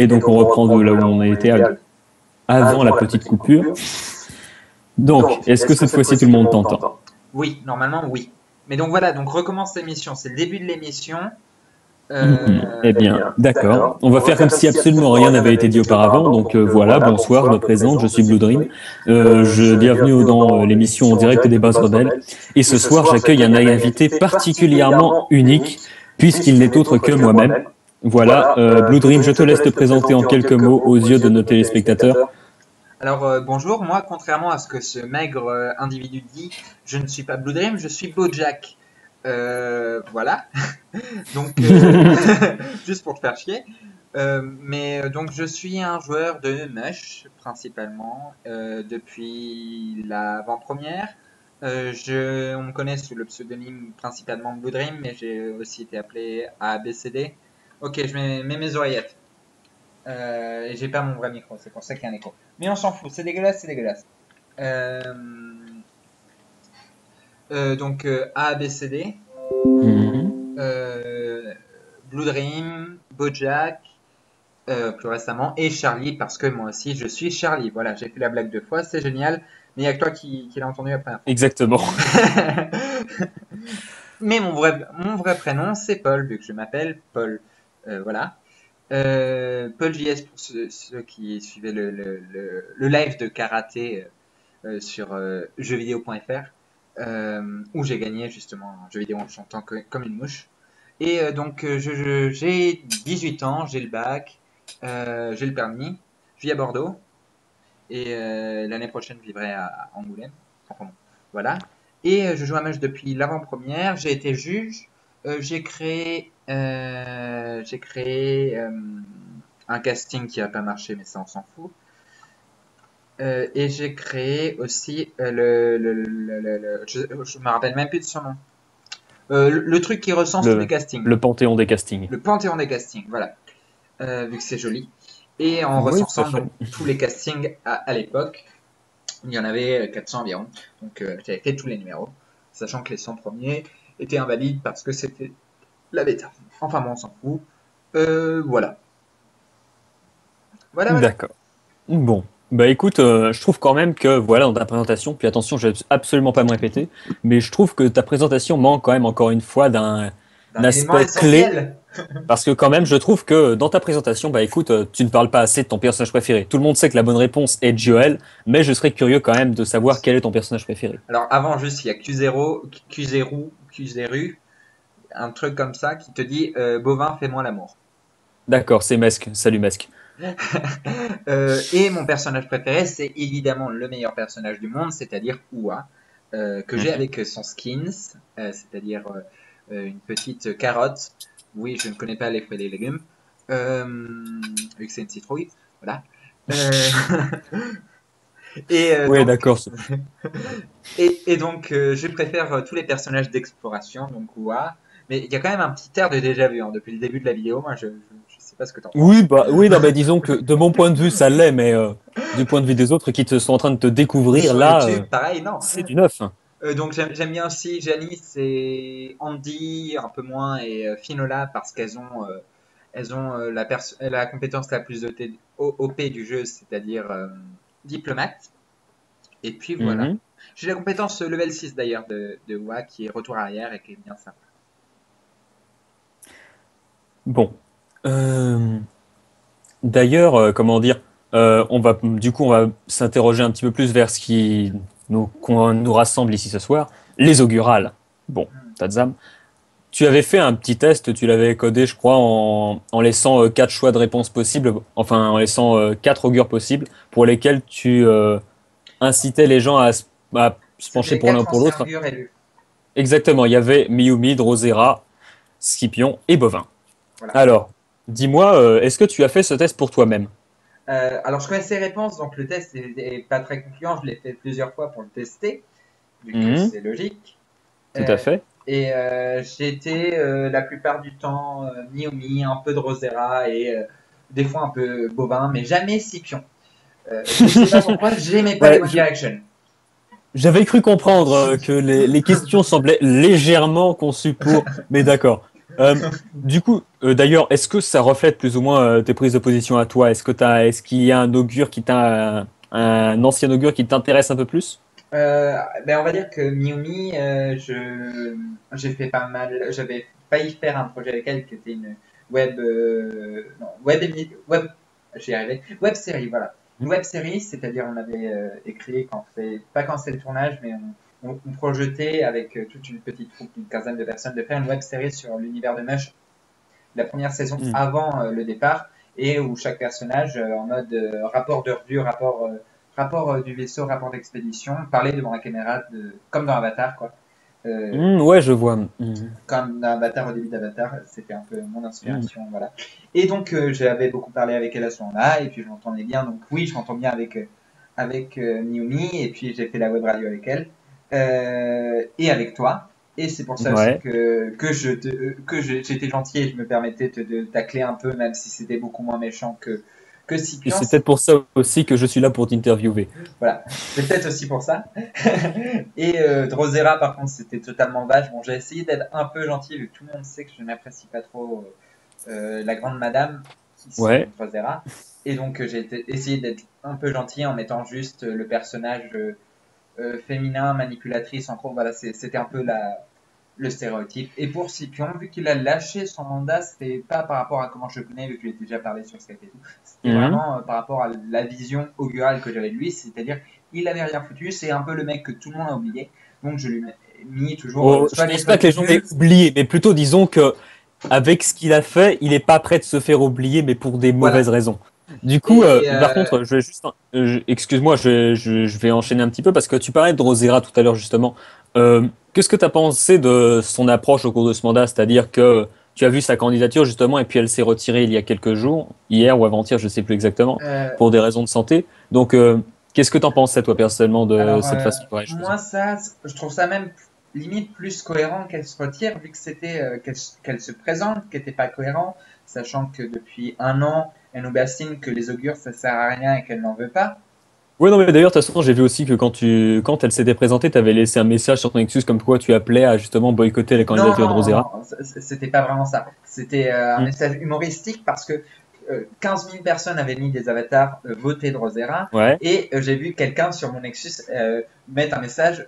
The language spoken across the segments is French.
Et donc on reprend de là où on a été avant la petite coupure. Donc, est-ce que cette fois-ci tout le monde t'entend? Oui, normalement oui. Mais donc voilà, donc recommence l'émission, c'est le début de l'émission. Eh bien, d'accord. On va faire comme si absolument rien n'avait été dit auparavant. Donc voilà, bonsoir, je me présente, je suis Blue Dream. Bienvenue dans l'émission en direct des Bases Rebelles. Et ce soir, j'accueille un invité particulièrement unique, puisqu'il n'est autre que moi-même. Voilà, Blue Dream, je te laisse te présenter en quelques mots aux yeux de nos téléspectateurs. Alors bonjour, moi contrairement à ce que ce maigre individu dit, je ne suis pas Blue Dream, je suis Bojack. Voilà. Donc juste pour te faire chier. Donc je suis un joueur de Mush principalement depuis l'avant-première. On me connaît sous le pseudonyme principalement Blue Dream, mais j'ai aussi été appelé ABCD. Ok, je mets mes oreillettes. Et j'ai pas mon vrai micro, c'est pour ça qu'il y a un écho. Mais on s'en fout, c'est dégueulasse, c'est dégueulasse. Donc ABCD, Blue Dream, Bojack, plus récemment, et Charlie, parce que moi aussi je suis Charlie. Voilà, j'ai fait la blague 2 fois, c'est génial, mais il n'y a que toi qui l'as entendu après. Exactement. Mais mon vrai prénom c'est Paul, vu que je m'appelle Paul. Voilà. Paul JS pour ceux qui suivaient le live de karaté sur jeuxvideo.fr où j'ai gagné justement un jeu vidéo en chantant comme une mouche. Et donc j'ai 18 ans, j'ai le bac, j'ai le permis, je vis à Bordeaux et l'année prochaine je vivrai à Angoulême. Enfin bon, voilà. Et je joue à Mush depuis l'avant-première, j'ai été juge, j'ai créé un casting qui n'a pas marché, mais ça on s'en fout. Et j'ai créé aussi je me rappelle même plus de son nom. Le truc qui recense tous les castings. Le panthéon des castings. Le panthéon des castings, voilà. Vu que c'est joli. Et en recensant donc, tous les castings à l'époque, il y en avait 400 environ. Donc j'avais fait tous les numéros, sachant que les 100 premiers étaient invalides parce que c'était la bêta. Enfin bon, on s'en fout. Voilà. Voilà. D'accord. Bon. Bah écoute, je trouve quand même que, voilà, dans ta présentation, puis attention, je vais absolument pas me répéter, mais je trouve que ta présentation manque quand même encore une fois d'un aspect clé, parce que quand même, je trouve que dans ta présentation, bah écoute, tu ne parles pas assez de ton personnage préféré. Tout le monde sait que la bonne réponse est Joel, mais je serais curieux quand même de savoir quel est ton personnage préféré. Alors avant, juste, il y a Qzeru, un truc comme ça qui te dit bovin, fais-moi l'amour. D'accord, c'est Mesque. Salut Mesque. Et mon personnage préféré, c'est évidemment le meilleur personnage du monde, c'est-à-dire Oua, que j'ai avec son skins, c'est-à-dire une petite carotte. Oui, je ne connais pas les fruits et les légumes, vu que c'est une citrouille, voilà. Oui, d'accord. Et donc, je préfère tous les personnages d'exploration, donc Oua. Mais il y a quand même un petit air de déjà vu hein, depuis le début de la vidéo. Moi, je sais pas ce que t'en penses. Oui, non, bah, disons que de mon point de vue, ça l'est, mais du point de vue des autres qui sont en train de te découvrir, sur là, YouTube, pareil, non. c'est du neuf. Donc j'aime bien aussi Janice et Andy, un peu moins, et Finola parce qu'elles ont la compétence la plus OP du jeu, c'est-à-dire diplomate. Et puis voilà. J'ai la compétence level 6 d'ailleurs de Wa qui est retour arrière et qui est bien sympa. Bon. D'ailleurs, comment dire, on va s'interroger un petit peu plus vers ce qui nous rassemble ici ce soir, les augurales. Bon, Tadzam, tu avais fait un petit test, tu l'avais codé, je crois, en laissant 4 choix de réponses possibles, enfin en laissant 4 augures possibles, pour lesquels tu incitais les gens à se pencher pour l'un ou pour l'autre. Exactement, il y avait Miyumi, Drosera, Scipion et Bovin. Voilà. Alors, dis-moi, est-ce que tu as fait ce test pour toi-même? Alors, je connais ses réponses, donc le test n'est pas très concluant. Je l'ai fait plusieurs fois pour le tester, vu que c'est logique. Tout à fait. Et j'ai été la plupart du temps Miyumi, un peu de Drosera et des fois un peu Bovin, mais jamais Scipion. Je sais pas pourquoi, j'aimais pas les One Direction. J'avais cru comprendre que les questions semblaient légèrement conçues pour... Mais d'accord. Euh, du coup, d'ailleurs, est-ce que ça reflète plus ou moins tes prises de position à toi? Est-ce qu'il y a un augure un ancien augure qui t'intéresse un peu plus? Ben on va dire que Miumi, j'ai fait pas mal, j'avais failli faire un projet avec elle qui était une non, web, j'y arrivé, web série, voilà. Une web série, c'est-à-dire on avait écrit pas quand c'est le tournage, mais on projetait avec toute une petite troupe d'une quinzaine de personnes de faire une web série sur l'univers de Mush, la première saison Hmm. avant le départ, et où chaque personnage, en mode rapport de revue, rapport du vaisseau, rapport d'expédition, parlait devant la caméra, comme dans Avatar, quoi. Euh, Ouais, je vois. Hmm. comme dans Avatar, au début d'Avatar, c'était un peu mon Hmm. inspiration, voilà. Et donc, j'avais beaucoup parlé avec elle à ce moment-là, et puis je m'entendais bien, donc oui, je m'entends bien avec Miumi, et puis j'ai fait la web radio avec elle, et avec toi. Et c'est pour ça aussi Ouais. j'étais gentil et je me permettais de tacler un peu, même si c'était beaucoup moins méchant que Et Scipion. c'est peut-être pour ça aussi que je suis là pour t'interviewer. Voilà, c'est peut-être aussi pour ça. Et Drosera, par contre, c'était totalement vache. Bon, j'ai essayé d'être un peu gentil, vu que tout le monde sait que je n'apprécie pas trop la grande madame, qui sont Ouais. Drosera. Et donc, essayé d'être un peu gentil en mettant juste le personnage féminin, manipulatrice. En gros, voilà, c'était un peu le stéréotype. Et pour Scipion, vu qu'il a lâché son mandat, c'était pas par rapport à comment je le connais, vu que je lui ai déjà parlé sur Skype et tout. C'était Mhm. vraiment par rapport à la vision augurale que j'avais de lui, c'est-à-dire il avait rien foutu, c'est un peu le mec que tout le monde a oublié. Donc je lui ai mis toujours Oh, je soit pense pas que les l'étoile gens aient nulle, oublié, mais plutôt disons que avec ce qu'il a fait, il n'est pas prêt de se faire oublier, mais pour des mauvaises voilà. raisons. Du coup, Et par contre, je vais juste, excuse-moi, je vais enchaîner un petit peu parce que tu parlais de Rosera tout à l'heure justement. Qu'est-ce que tu as pensé de son approche au cours de ce mandat? C'est-à-dire que tu as vu sa candidature justement et puis elle s'est retirée il y a quelques jours, hier ou avant-hier, je sais plus exactement, euh, pour des raisons de santé. Donc, qu'est-ce que tu en pensais toi personnellement de alors, cette façon de voir les choses? moi, ça, je trouve ça même limite plus cohérent qu'elle se retire, vu que c'était qu'elle se présente, qui n'était pas cohérent, sachant que depuis un an, elle nous bassine que les augures, ça sert à rien et qu'elle n'en veut pas. Oui, non, mais d'ailleurs, de toute façon, j'ai vu aussi que quand elle s'était présentée, tu avais laissé un message sur ton Nexus comme quoi tu appelais à justement boycotter la Non, candidature de non, Rosera. non, c'était pas vraiment ça. C'était un Hmm. message humoristique parce que 15 000 personnes avaient mis des avatars votés de Rosera Ouais. et j'ai vu quelqu'un sur mon Nexus mettre un message.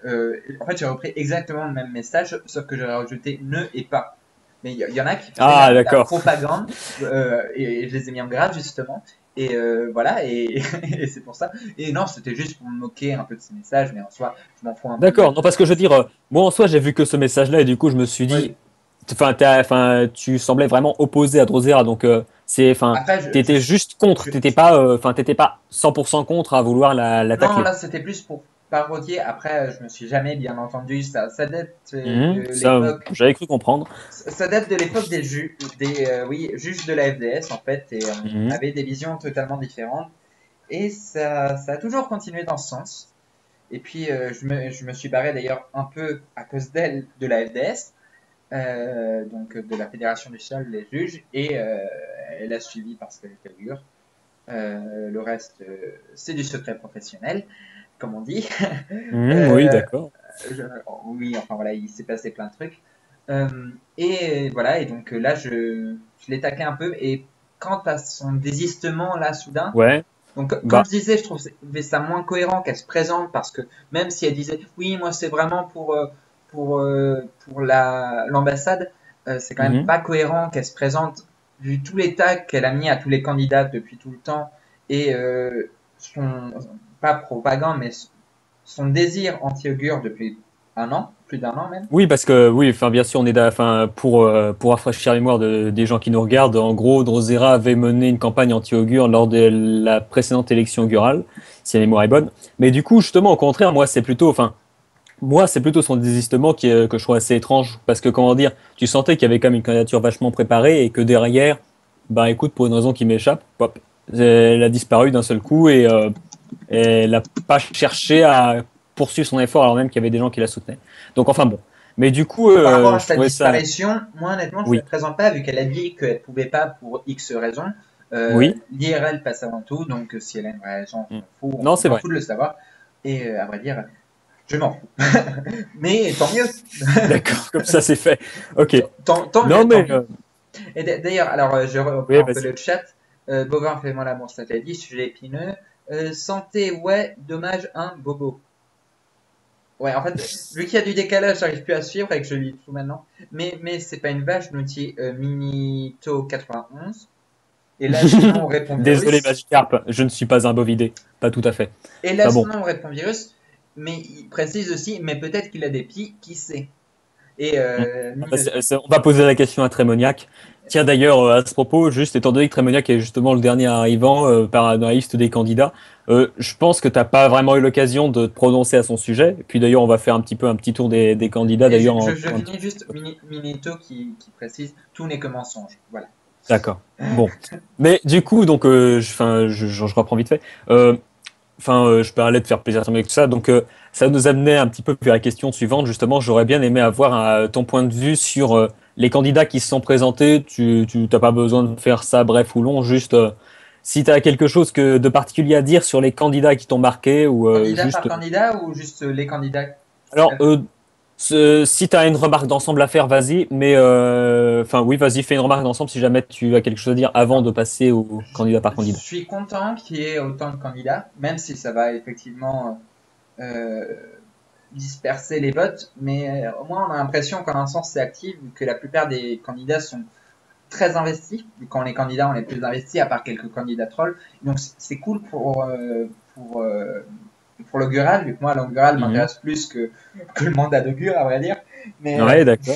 En fait, j'ai repris exactement le même message, sauf que j'aurais rajouté ne et pas. Mais il y en a qui faisaient Ah, la d'accord. propagande et je les ai mis en grade justement. Et voilà, et c'est pour ça. Et non, c'était juste pour me moquer un peu de ces messages, mais en soi, je m'en fous un peu D'accord. Non, de parce que je veux dire, principe. moi en soi, j'ai vu que ce message-là et du coup, je me suis dit, Oui. enfin, tu semblais vraiment opposé à Rosera, donc Après, t'étais juste contre, t'étais pas 100% contre à vouloir la non, tacler. là, c'était plus pour parodier. Après, je me suis jamais bien entendu. Ça date Mhm. de Ça, l'époque. j'avais cru comprendre. Ça date de l'époque oui, juges de la FDS en fait, et on Mhm. avait des visions totalement différentes. Et ça a toujours continué dans ce sens. Et puis, je me suis barré d'ailleurs un peu à cause d'elle de la FDS, donc de la Fédération du Sol des juges, et elle a suivi parce qu'elle était augure. Le reste, c'est du secret professionnel, comme on dit. Mhm, oui, Euh, d'accord. je- oui, enfin voilà, il s'est passé plein de trucs. Et voilà, et donc là, je l'ai taqué un peu. Et quant à son désistement, là, soudain, Ouais. donc quand Bah. je disais, je trouvais ça moins cohérent qu'elle se présente, parce que même si elle disait, oui, moi, c'est vraiment pour l'ambassade, c'est quand même Mhm. pas cohérent qu'elle se présente, vu tous les tags qu'elle a mis à tous les candidats depuis tout le temps, et pas propagande, mais son désir anti-augure depuis un an, plus d'un an même. Oui, parce que oui, enfin bien sûr, pour rafraîchir la mémoire des gens qui nous regardent, en gros, Drosera avait mené une campagne anti-augure lors de la précédente élection augurale, si la mémoire est bonne. Mais du coup, justement, au contraire, moi, c'est plutôt son désistement que je trouve assez étrange, parce que comment dire, tu sentais qu'il y avait quand même une candidature vachement préparée et que derrière, bah écoute, pour une raison qui m'échappe, hop, elle a disparu d'un seul coup et elle n'a pas cherché à poursuivre son effort alors même qu'il y avait des gens qui la soutenaient. Donc enfin bon. Mais du coup, Par rapport à je sa trouvais ça. disparition, moi honnêtement, je ne Oui, la présente pas vu qu'elle a dit qu'elle ne pouvait pas pour X raisons. oui. L'IRL passe avant tout, donc si elle a une raison, Mm. Non, on c'est s'en vrai. fout de le savoir. Et à vrai dire, Je m'en fous. Mais tant mieux. D'accord, comme ça c'est fait. Ok. Tant Non mieux, tant mais mieux. Et d'ailleurs, alors je oui, reprends un peu vas-y. le chat. Bovin, fais-moi l'amour, ça t'a dit, sujet épineux. Santé, ouais, dommage, un bobo. Ouais, en fait, vu qu'il y a du décalage, j'arrive plus à suivre et que je lis tout maintenant. Mais c'est pas une vache, nous dit Minito 91. Et là, sinon, on répond Désolé virus. Magikarp, je ne suis pas un bovidé. Pas tout à fait. Et là, Enfin bon. sinon, on répond virus. Mais il précise aussi, mais peut-être qu'il a des pieds, qui sait. Et Mm. Ah bah, Mine- on va poser la question à Trémoniac. Tiens d'ailleurs, à ce propos, juste étant donné que Trémoniac est justement le dernier arrivant dans la liste des candidats, je pense que tu n'as pas vraiment eu l'occasion de te prononcer à son sujet. Puis d'ailleurs, on va faire un petit tour des candidats et d'ailleurs je finis juste Minito qui précise, tout n'est que mensonge. Voilà. D'accord. Bon. Mais du coup, donc, je reprends vite fait. Je parlais de faire plaisir à ton mec, tout ça. Donc, ça nous amenait un petit peu vers la question suivante. Justement, j'aurais bien aimé avoir ton point de vue sur les candidats qui se sont présentés. Tu t'as pas besoin de faire ça bref ou long. Juste, si tu as quelque chose de particulier à dire sur les candidats qui t'ont marqué ou Candidat par juste. candidat ou juste les candidats? Alors, si tu as une remarque d'ensemble à faire, vas-y. Mais, oui, vas-y, fais une remarque d'ensemble si jamais tu as quelque chose à dire avant de passer au candidat par Je candidat. suis content qu'il y ait autant de candidats, même si ça va effectivement euh, disperser les votes, mais au moins on a l'impression qu'en un sens c'est actif, vu que la plupart des candidats sont très investis. Quand les candidats on est plus investis, à part quelques candidats trolls. Donc c'est cool pour, euh, pour l'augural, vu que moi l'augural Mhm. m'intéresse plus que le mandat d'augure, à vrai dire. Mais, Ouais, d'accord.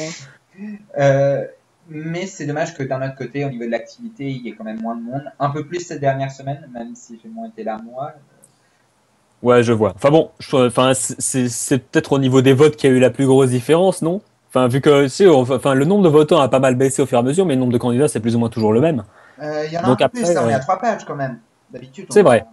euh, mais c'est dommage que d'un autre côté, au niveau de l'activité, il y ait quand même moins de monde. Un peu plus ces dernières semaines, même si j'ai moins été là moi. Ouais, je vois. Enfin bon, c'est peut-être au niveau des votes qu'il y a eu la plus grosse différence, non? Enfin, vu que le nombre de votants a pas mal baissé au fur et à mesure, mais le nombre de candidats c'est plus ou moins toujours le même. Il y en a un Donc peu plus, après, là on est à 3 pages quand même. D'habitude c'est on vrai. a...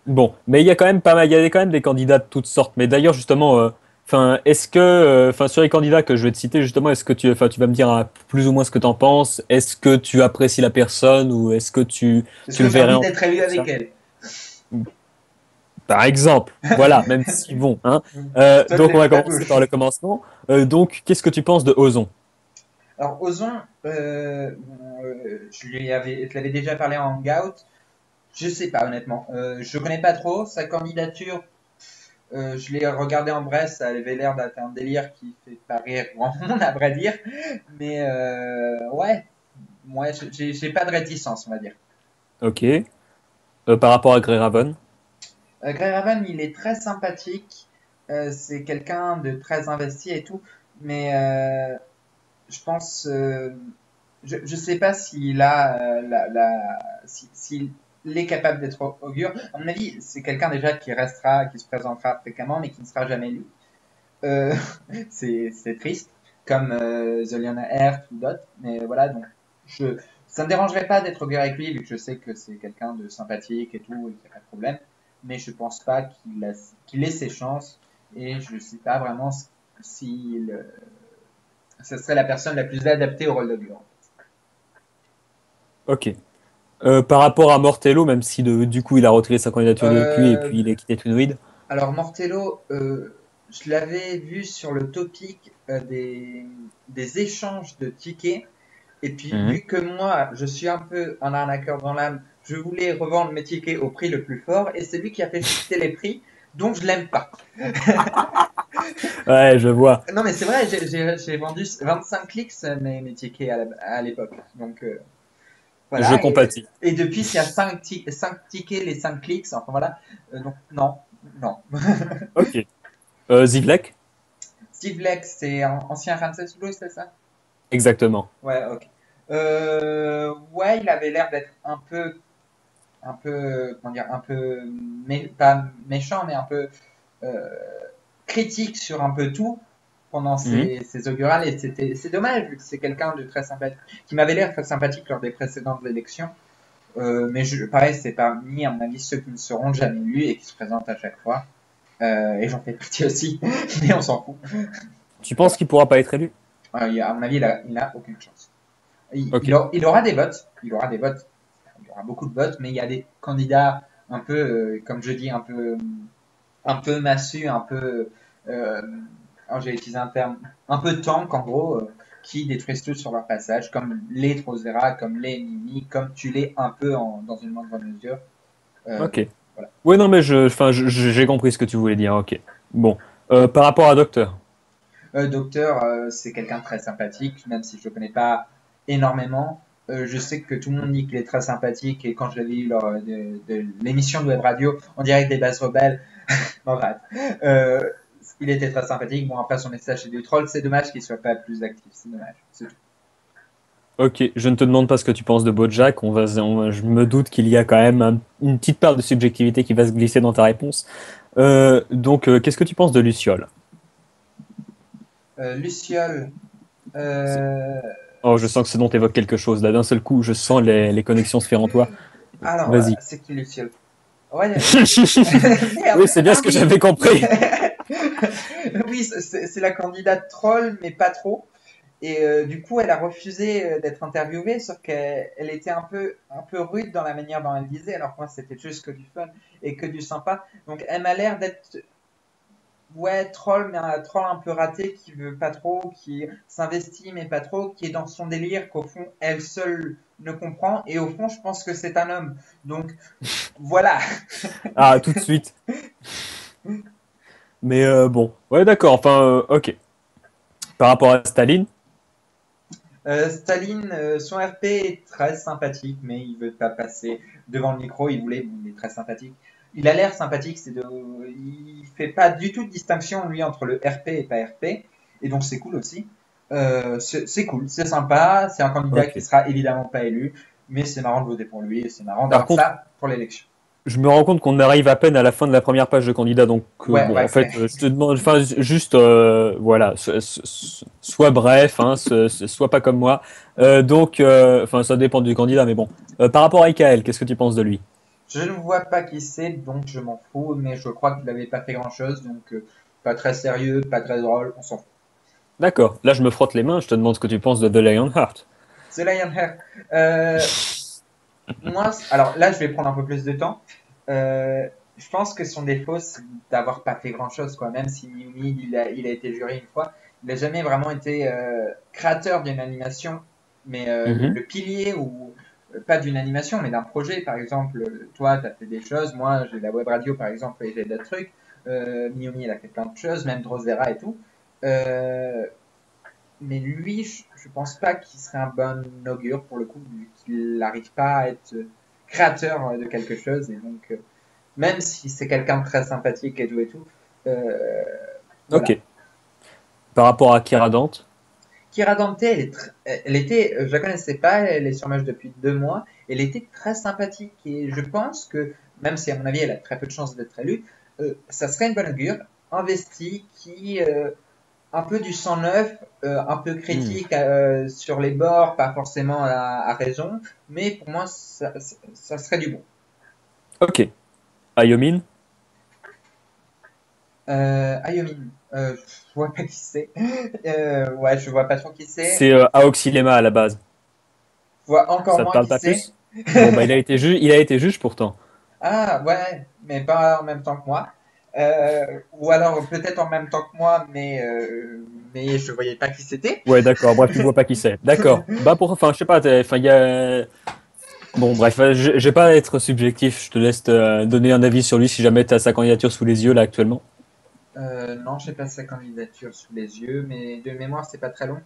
Bon, mais il y a quand même pas mal, il y a quand même des candidats de toutes sortes. Mais d'ailleurs, justement, sur les candidats que je vais te citer, justement, est-ce que tu vas me dire plus ou moins ce que t'en penses? Est-ce que tu apprécies la personne ou est-ce que Est-ce tu que le j'ai verrais envie en d'être élu tout ça? avec elle? Par exemple, voilà, même si bon, hein. Seule Donc on va les commencer par le babouches. commencement. Donc, qu'est-ce que tu penses de Ozon? Alors, Ozon, je l'avais déjà parlé en Hangout. Je sais pas, honnêtement. Je connais pas trop. Sa candidature, je l'ai regardé en Bresse. Ça avait l'air d'être un délire qui fait pas rire grand monde, à vrai dire. Mais ouais, moi, j'ai pas de réticence, on va dire. Ok. Par rapport à Grey Raven. Grey Raven, il est très sympathique. C'est quelqu'un de très investi et tout. Mais je pense, je sais pas s'il a s'il est capable d'être augure. À mon avis, c'est quelqu'un déjà qui restera, qui se présentera fréquemment, mais qui ne sera jamais lu. Euh, c'est triste, comme Zoliana Earth ou d'autres. Mais voilà, donc je, ça me dérangerait pas d'être augure avec lui, vu que je sais que c'est quelqu'un de sympathique et tout, et qu'il n'y a pas de problème. Mais je pense pas qu'il ait ses chances, et je sais pas vraiment s'il ce serait la personne la plus adaptée au rôle d'augure. Ok. Par rapport à Mortello, même si du coup il a retiré sa candidature depuis et Euh, puis il a quitté Twinweed. alors Mortello, je l'avais vu sur le topic des échanges de tickets. Et puis, Mhm. vu que moi, je suis un peu un arnaqueur dans l'âme, je voulais revendre mes tickets au prix le plus fort, et c'est lui qui a fait chuter les prix, donc je l'aime pas. Ouais, je vois. Non, mais c'est vrai, j'ai vendu 25 clics mes tickets à l'époque. Donc Je voilà, compatis. et depuis, c'est à 5 tickets les 5 clics, enfin voilà. Donc non, non. Ok. Zivlek. Steve Lex, c'est ancien Ramsès Blues, c'est ça? Exactement. Ouais, ok. Ouais, il avait l'air d'être comment dire, un peu, pas méchant, mais un peu euh, critique sur un peu tout pendant Mhm. ces augurales. Et c'est dommage, vu que c'est quelqu'un de très sympathique, qui m'avait l'air très sympathique lors des précédentes élections. Mais pareil, c'est parmi, à mon avis, ceux qui ne seront jamais élus et qui se présentent à chaque fois. Et j'en fais partie aussi, mais on s'en fout. Tu penses Voilà. qu'il pourra pas être élu? À mon avis, il a aucune chance. Ok. Il aura des votes, il aura des votes, il y aura beaucoup de votes, mais il y a des candidats un peu, comme je dis, un peu massus, un peu euh, alors j'ai utilisé un terme un peu tank en gros, qui détruisent tout sur leur passage, comme les Trozera, comme les Mimi, comme tu l'es un peu dans une moindre mesure. Ok. Donc voilà. Ouais, non, mais j'ai compris ce que tu voulais dire. Ok. Bon. Par rapport à Docteur. Docteur, c'est quelqu'un de très sympathique, même si je le connais pas énormément. Je sais que tout le monde dit qu'il est très sympathique et quand je l'avais eu lors de l'émission de Web Radio en direct des Bases Rebelles, non, bref, euh, il était très sympathique. Bon, après son message c'est du troll, c'est dommage qu'il soit pas plus actif, c'est dommage, c'est tout. Ok, je ne te demande pas ce que tu penses de BoJack. Je me doute qu'il y a quand même une petite part de subjectivité qui va se glisser dans ta réponse. Qu'est-ce que tu penses de Luciole? Luciole, C'est- euh, Oh, je sens que ce dont évoque quelque chose. Là, d'un seul coup, je sens les connexions se faire en toi. alors, Vas-y. c'est qui Luciole? Ouais, merde, Oui, c'est bien ah ce que oui, j'avais compris. oui, c'est la candidate troll, mais pas trop. Et du coup, elle a refusé d'être interviewée, sauf qu'elle était un peu rude dans la manière dont elle disait, alors que moi, c'était juste que du fun et que du sympa. Donc, elle m'a l'air d'être, ouais, troll, mais un troll un peu raté, qui veut pas trop, qui s'investit, mais pas trop, qui est dans son délire, qu'au fond, elle seule ne comprend. Et au fond, je pense que c'est un homme. Donc, voilà. Ah, tout de suite. Mais bon. Ouais, d'accord. Enfin, ok. Par rapport à Staline. Staline, son RP est très sympathique, mais il veut pas passer devant le micro. Il est très sympathique. Il a l'air sympathique, il fait pas du tout de distinction lui entre le RP et pas RP, et donc c'est cool aussi. C'est cool, c'est sympa. C'est un candidat qui Ok. sera évidemment pas élu, mais c'est marrant de voter pour lui et c'est marrant Par d'avoir contre, ça pour l'élection. je me rends compte qu'on arrive à peine à la fin de la première page de candidat, donc Ouais, bon, en ouais, fait, je te demande, enfin, juste, voilà, sois bref, hein, sois pas comme moi. Enfin, ça dépend du candidat, mais bon. Par rapport à Ikael, qu'est-ce que tu penses de lui? je ne vois pas qui c'est, donc je m'en fous, mais je crois qu'il avait pas fait grand-chose, donc pas très sérieux, pas très drôle, on s'en fout. D'accord. Là, je me frotte les mains. Je te demande ce que tu penses de The Lionheart. The Lionheart. Euh, Moi, alors là, je vais prendre un peu plus de temps. Je pense que son défaut, c'est d'avoir pas fait grand-chose, quoi. Même si Miyumi, il a été juré une fois, il n'a jamais vraiment été créateur d'une animation, mais Mhm. le pilier ou pas d'une animation, mais d'un projet. Par exemple, toi, tu as fait des choses. Moi, j'ai la web radio, par exemple, et j'ai d'autres trucs. Miyumi, il a fait plein de choses, même Drosera et tout. Euh, mais lui, je pense pas qu'il serait un bon augure pour le coup, vu qu'il n'arrive pas à être créateur de quelque chose. Et donc, même si c'est quelqu'un de très sympathique et tout, euh, Ok. voilà. Par rapport à Kira Dante. Kira Dante, elle était, je la connaissais pas, elle est sur Match depuis 2 mois, elle était très sympathique et je pense que, même si à mon avis elle a très peu de chances d'être élue, ça serait une bonne augure, investie, qui un peu du sang neuf, un peu Hmm. critique sur les bords, pas forcément à raison, mais pour moi, ça serait du bon. Ok. Ayomin. Ayomin, je vois pas qui c'est. Ouais, je vois pas trop qui c'est. C'est Aoxylema à la base. Je vois encore Ça te moins parle qui pas c'est. plus? Bon, bah, il a été juge pourtant. Ah, ouais, mais pas en même temps que moi. Ou alors peut-être en même temps que moi, mais je voyais pas qui c'était. Ouais, d'accord. Bref, tu vois pas qui c'est. D'accord. Bah, enfin, je sais pas. Enfin, il y a. Bon, bref, je vais pas être subjectif. Je te laisse donner un avis sur lui si jamais tu as sa candidature sous les yeux là actuellement. Non, j'ai pas sa candidature sous les yeux, mais de mémoire, c'est pas très long.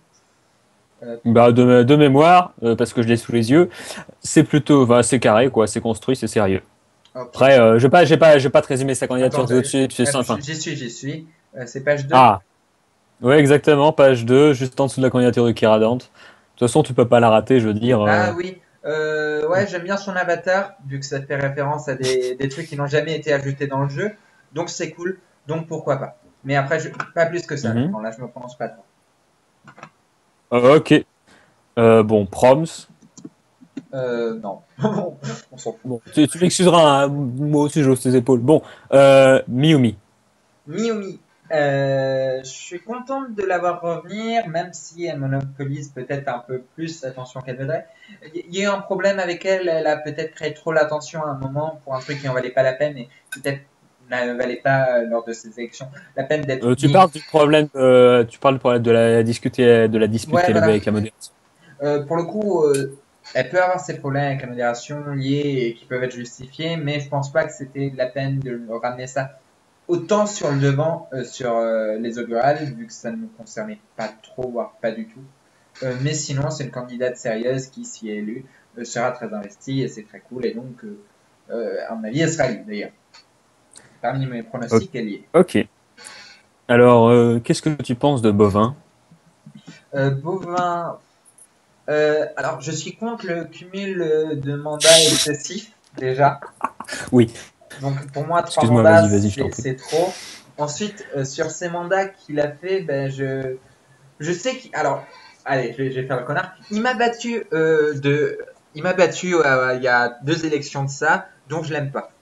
Bah, de mémoire, parce que je l'ai sous les yeux, c'est plutôt, bah, c'est carré quoi, c'est construit, c'est sérieux. Ok. Après, je vais pas te résumer sa candidature Attends, tout de suite. C'est ça, enfin. j'y suis. C'est page 2. Ah, ouais, exactement, page 2, juste en dessous de la candidature de Kira Dante. De toute façon, tu peux pas la rater, je veux dire. Ah oui. Ouais, j'aime bien son avatar, vu que ça fait référence à des trucs qui n'ont jamais été ajoutés dans le jeu. Donc c'est cool. Donc pourquoi pas. Mais après, pas plus que ça. Mhm. Non, là, je me prononce pas trop. Ok. Bon, Proms. Non. On s'en fout. Bon, tu m'excuseras, hein, moi aussi j'ose tes épaules. Bon, Miyumi. Miumi. Je suis contente de la voir revenir, même si elle monopolise peut-être un peu plus l'attention qu'elle voudrait. Il y a eu un problème avec elle, elle a peut-être créé trop l'attention à un moment pour un truc qui en valait pas la peine et peut-être ne valait pas lors de ces élections la peine d'être Tu mis. parles du problème, tu parles du problème de la dispute Ouais, qu'elle avait voilà. avec la modération. Pour le coup, elle peut avoir ses problèmes avec la modération liés et qui peuvent être justifiés, mais je pense pas que c'était la peine de ramener ça autant sur le devant sur les augurales, vu que ça ne me concernait pas trop, voire pas du tout. Mais sinon, c'est une candidate sérieuse qui, si élue, sera très investie et c'est très cool. Et donc, à mon avis, elle sera élue d'ailleurs. Parmi mes O- pronostics, elle y est. Ok. Alors, qu'est-ce que tu penses de Bovin? Bovin, alors je suis contre le cumul de mandats excessifs déjà. Oui, Donc pour moi, trois excuse-moi, mandats, vas-y, je t'en prie. c'est trop. Ensuite, sur ces mandats qu'il a fait, ben, je sais qu'il. Alors, allez, je vais faire le connard. Il m'a battu il y a 2 élections de ça, donc je l'aime pas.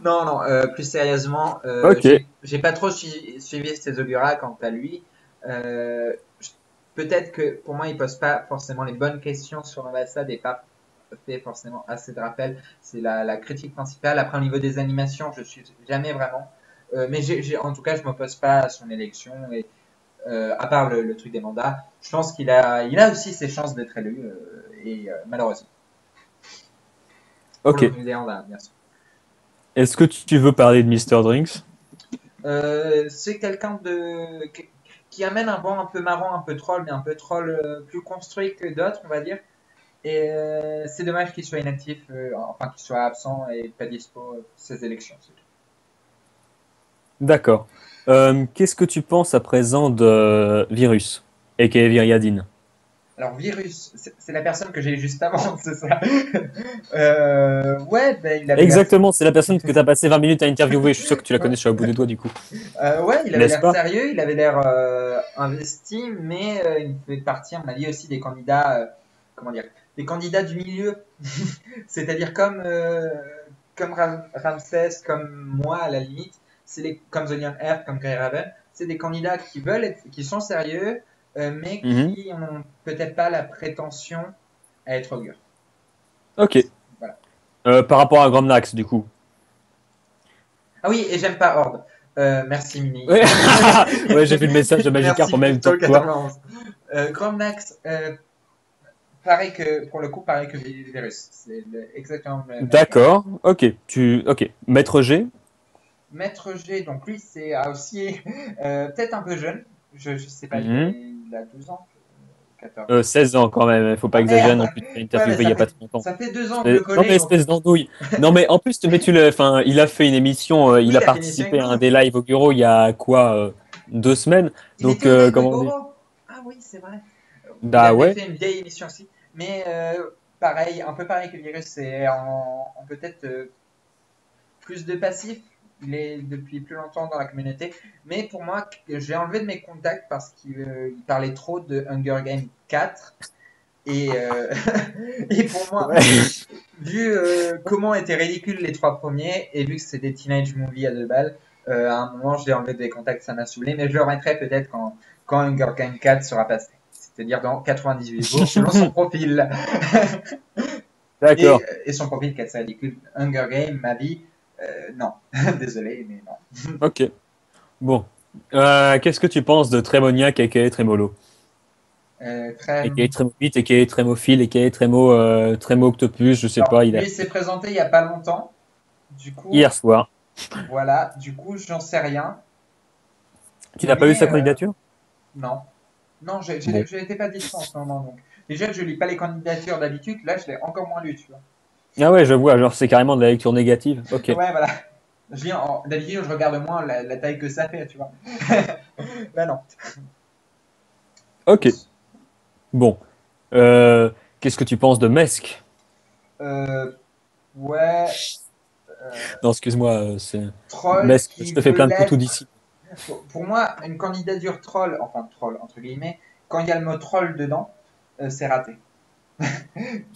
Non, non, plus sérieusement, Ok, j'ai pas trop suivi ses augurats quant à lui. Euh, je- Peut-être que pour moi, il pose pas forcément les bonnes questions sur l'ambassade et pas fait forcément assez de rappels. C'est la critique principale. Après, au niveau des animations, je suis jamais vraiment. Mais en tout cas, je m'oppose pas à son élection. Et à part le truc des mandats, je pense il a aussi ses chances d'être élu. Malheureusement, pour ok. le coup des mandats, bien sûr. Est-ce que tu veux parler de Mister Drinks? C'est quelqu'un qui amène un vent un peu marrant, un peu troll, mais un peu troll plus construit que d'autres, on va dire. Et c'est dommage qu'il soit inactif, enfin qu'il soit absent et pas dispo pour ces élections. C'est tout. D'accord. Qu'est-ce que tu penses à présent de Virus, aka Viriadine? Alors, Virus, c'est la personne que j'ai eu juste avant, c'est ça. Ouais, ben, il avait l'air. Exactement, c'est la personne que tu as passé 20 minutes à interviewer. Je suis sûr que tu la connais, je suis au bout des doigts du coup. Ouais, il avait N'est-ce l'air pas? sérieux, il avait l'air investi, mais il fait partie, à mon avis, aussi des candidats, comment dire, des candidats du milieu. C'est-à-dire comme Ramsès, comme moi à la limite, comme The Young Earth, comme Grey Raven, c'est des candidats qui veulent qui sont sérieux, mais Mhm. qui n'ont peut-être pas la prétention à être augure. Ok. Voilà. Par rapport à Gromnax, du coup. Ah oui, et j'aime pas Horde. Merci Mini. Ouais, ouais, j'ai vu le message de Merci Magikarp en même temps Pipto que toi. 91. Gromnax, pareil que, pour le coup, pareil que Virus. C'est exactement le même cas. D'accord. Ok. Ok. Maître G. Maître G, donc lui, c'est aussi peut-être un peu jeune. Je sais pas, Mhm. il a 12 ans, 14. 16 ans quand même. Faut pas Ah exagérer merde! non plus. Tu l'as Ouais, mais interviewé il y a pas très longtemps. ça fait 2 ans que je le Non connais, mais donc. espèce d'andouille. Non mais en plus, mais tu le, enfin, il a fait une émission. Oui, Il a il a fait une émission participé avec à un vous. des lives au bureau il y a quoi, 2 semaines. Il était Donc au live de comment on dit? Goro. Ah oui, c'est vrai. Il Bah avait ouais. fait une vieille émission aussi. Mais pareil, un peu pareil que Virus, c'est en peut-être plus de passif. Il est depuis plus longtemps dans la communauté. Mais pour moi, j'ai enlevé de mes contacts parce qu'il parlait trop de Hunger Games 4. Et, et pour moi, Ouais. vu comment étaient ridicules les 3 premiers, et vu que c'est des teenage movies à 2 balles, à un moment, je l'ai enlevé des contacts, ça m'a saoulé. Mais je le remettrai peut-être quand Hunger Games 4 sera passé. C'est-à-dire dans 98 jours, selon son profil. D'accord. Et son profil, qu'elle c'est ridicule. Hunger Games, ma vie, non. Désolé, mais non. Ok. Bon. Qu'est-ce que tu penses de Trémoniac aka Trémolo? Très. Aka Trémobite, aka Trémophile, aka Trémo Octopus, je sais Alors, pas, il lui, a il s'est présenté il y a pas longtemps. Du hier coup, soir. voilà. Du coup, j'en sais rien. Tu n'as pas eu Mais sa candidature? non. Non, Bon. je n'étais pas dispo en ce moment. Donc. Déjà que je lis pas les candidatures d'habitude, là, je l'ai encore moins lu, tu vois. Ah ouais, je vois, genre c'est carrément de la lecture négative. Ok. Ouais, voilà. D'habitude, je regarde moins la taille que ça fait, tu vois. Là, non. Ok. Bon. Euh, Qu'est-ce que tu penses de Mesk? Euh, ouais. euh, Non, excuse-moi, c'est Troll Mesk, je qui te fais veut plein de poutous l'être. d'ici. Pour moi, une candidature troll, enfin troll entre guillemets, quand il y a le mot troll dedans, c'est raté. Donc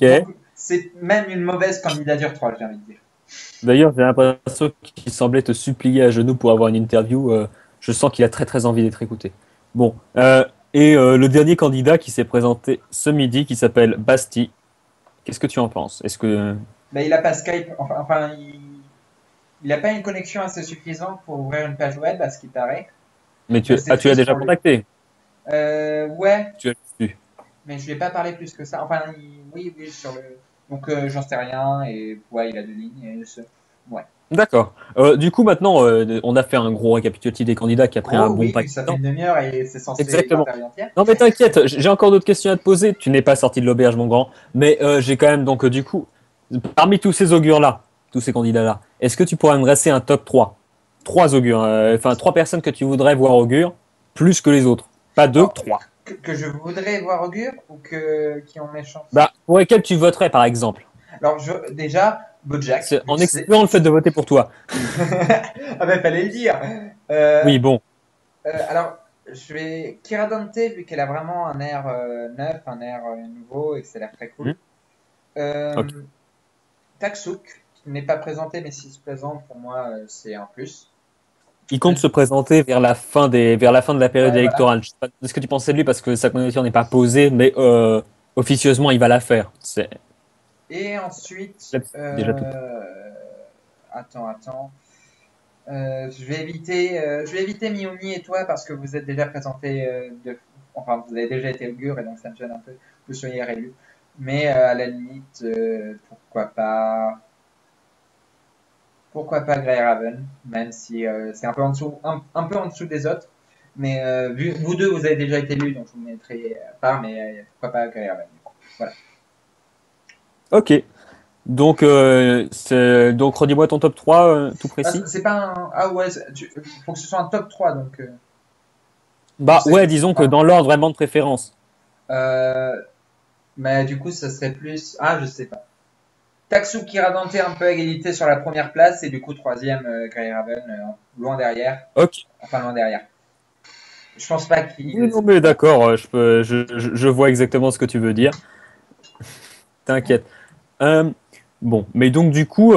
Ok. c'est même une mauvaise candidature troll, j'ai envie de dire. D'ailleurs, j'ai l'impression qu'il semblait te supplier à genoux pour avoir une interview. Je sens qu'il a très très envie d'être écouté. Bon. Le dernier candidat qui s'est présenté ce midi, qui s'appelle Basti. Qu'est-ce que tu en penses? Est-ce que Mais il a pas Skype, enfin il n'a pas une connexion assez suffisante pour ouvrir une page web, à ce qui paraît. Mais C'est tu l'as triste déjà pour lui. contacté. Ouais, Tu as su. mais je lui ai pas parlé plus que ça. Enfin, oui, oui, sur le. Donc, j'en sais rien. Et ouais, il a 2 lignes. Ouais. D'accord. Du coup, maintenant, on a fait un gros récapitulatif des candidats qui a pris un Gros, bon oui, vu paquet que ça de fait temps. une demi-heure et c'est censé être Exactement. l'interview entière. Non, mais t'inquiète, j'ai encore d'autres questions à te poser. Tu n'es pas sorti de l'auberge, mon grand. Mais j'ai quand même, donc, du coup, parmi tous ces augures-là, tous ces candidats-là, est-ce que tu pourrais me dresser un top 3? Trois augures, enfin, trois personnes que tu voudrais voir augure, plus que les autres. Pas deux, Alors, trois. que je voudrais voir augure ou qui ont mes chances? Bah, pour lesquels tu voterais, par exemple? Alors, déjà, Bojack, vu En que c'est. excluant le fait de voter pour toi. Ah ben, fallait le dire. Euh, Oui, bon. alors, je vais. Kira Dante, vu qu'elle a vraiment un air neuf, un air nouveau et que ça a l'air très cool. Hmm. Ok. Euh, Taksuk, qui n'est pas présenté, mais s'il se présente, pour moi, c'est un plus. Il Je- compte se présenter vers la fin de la période Ouais, voilà. électorale. Je sais pas ce que tu pensais de lui parce que sa candidature n'est pas posée, mais officieusement, il va la faire. C'est Et ensuite, déjà tout. attends. Je vais éviter Miumi et toi parce que vous êtes déjà présentés enfin, vous avez déjà été augure et donc ça me gêne un peu que vous soyez réélu. Mais à la limite, pourquoi pas Greyraven, même si c'est un peu en dessous, un peu en dessous des autres. Mais vu vous deux, vous avez déjà été élus, donc je vous mettrai pas, mais pourquoi pas Greyraven. Voilà. Ok. Donc redis-moi ton top 3 tout Ah, précis. c'est pas un. Ah ouais, faut que ce soit un top 3 donc je Bah sais. ouais, disons que Enfin, dans l'ordre vraiment de préférence. euh, mais du coup, ça serait plus. Ah, je sais pas. Taksu Kiradante un peu à égalité sur la première place et du coup troisième Greyraven loin derrière. Ok. Enfin loin derrière. Je pense pas Oui, qu'il. non, mais d'accord, je vois exactement ce que tu veux dire. T'inquiète. Euh, bon, mais donc du coup,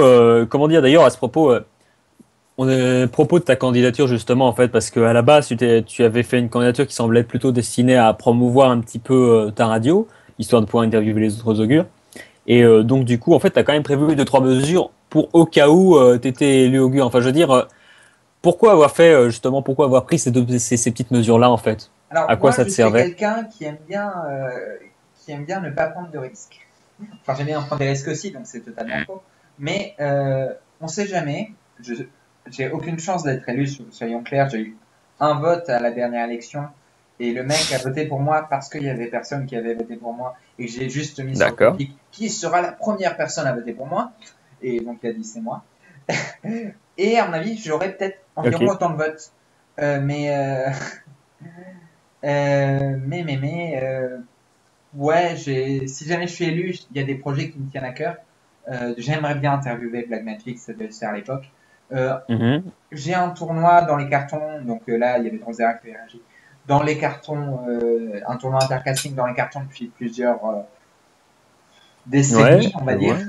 comment dire d'ailleurs à ce propos, à propos de ta candidature justement en fait, parce qu'à la base tu avais fait une candidature qui semblait plutôt destinée à promouvoir un petit peu ta radio, histoire de pouvoir interviewer les autres augures. Et donc du coup en fait tu as quand même prévu deux trois mesures pour au cas où tu étais élu augure. Enfin je veux dire, pourquoi avoir fait justement, pourquoi avoir pris ces petites mesures-là en fait? À Alors quoi moi, ça je te suis servait? quelqu'un qui aime bien ne pas prendre de risques. Enfin, j'aime bien prendre des risques aussi, donc c'est totalement faux. Mais on sait jamais. Je J'ai aucune chance d'être élu, soyons clairs. J'ai eu un vote à la dernière élection et le mec a voté pour moi parce qu'il y avait personne qui avait voté pour moi et que j'ai juste mis sur le D'accord. topic qui sera la première personne à voter pour moi. Et donc il a dit c'est moi. Et à mon avis, j'aurais peut-être environ Ok. autant de votes. Mais, ouais, si jamais je suis élu, il y a des projets qui me tiennent à cœur. J'aimerais bien interviewer Black Matrix, ça devait se faire à l'époque. Euh, Mhm. j'ai un tournoi dans les cartons, donc là, il y avait Drozera qui avait réagi. Dans les cartons, un tournoi intercasting dans les cartons depuis plusieurs Ouais, décennies, on je va dire, vois.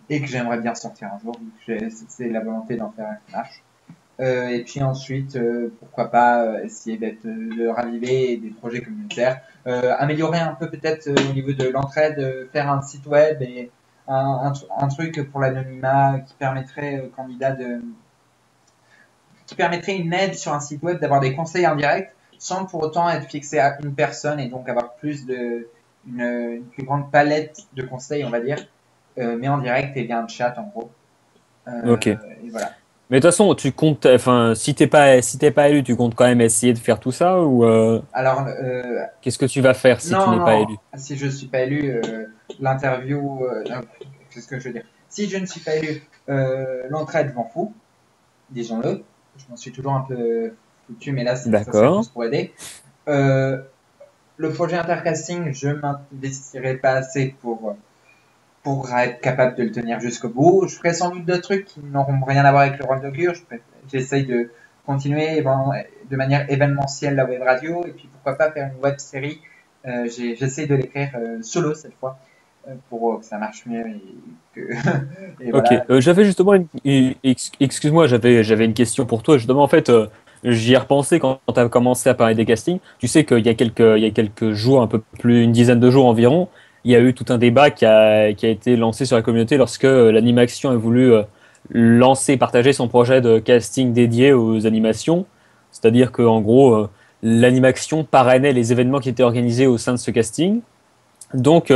et que j'aimerais bien sortir un jour, vu que c'est la volonté d'en faire un marche. Et puis ensuite, pourquoi pas essayer de raviver des projets communautaires, améliorer un peu peut-être au niveau de l'entraide, faire un site web et un truc pour l'anonymat qui permettrait une aide sur un site web d'avoir des conseils en direct sans pour autant être fixé à une personne et donc avoir une plus grande palette de conseils, on va dire, mais en direct et via un chat en gros. Ok. Et voilà. Mais de toute façon, tu comptes, enfin, si t'es pas élu, tu comptes quand même essayer de faire tout ça ou Alors, qu'est-ce que tu vas faire si tu non, n'es pas non, élu? si je ne suis pas élu, l'interview, qu'est-ce que je veux dire? Si je ne suis pas élu, l'entraide, je m'en fous, disons-le. Je m'en suis toujours un peu foutu, mais là, ça serait D'accord. plus pour aider. Euh, le projet intercasting, je m'investirai pas assez pour être capable de le tenir jusqu'au bout. Je ferai sans doute d'autres trucs qui n'auront rien à voir avec le rôle d'augure. J'essaye de continuer de manière événementielle la web radio et puis pourquoi pas faire une web série. J'essaie de l'écrire solo cette fois pour que ça marche mieux et que et Ok. voilà. J'avais justement excuse-moi, j'avais une question pour toi. Justement, en fait, j'y ai repensé quand tu as commencé à parler des castings. Tu sais il y a quelques jours, un peu plus, une dizaine de jours environ, il y a eu tout un débat qui a été lancé sur la communauté lorsque l'animation a voulu lancer, partager son projet de casting dédié aux animations. C'est-à-dire qu'en gros, l'animation parrainait les événements qui étaient organisés au sein de ce casting. Donc,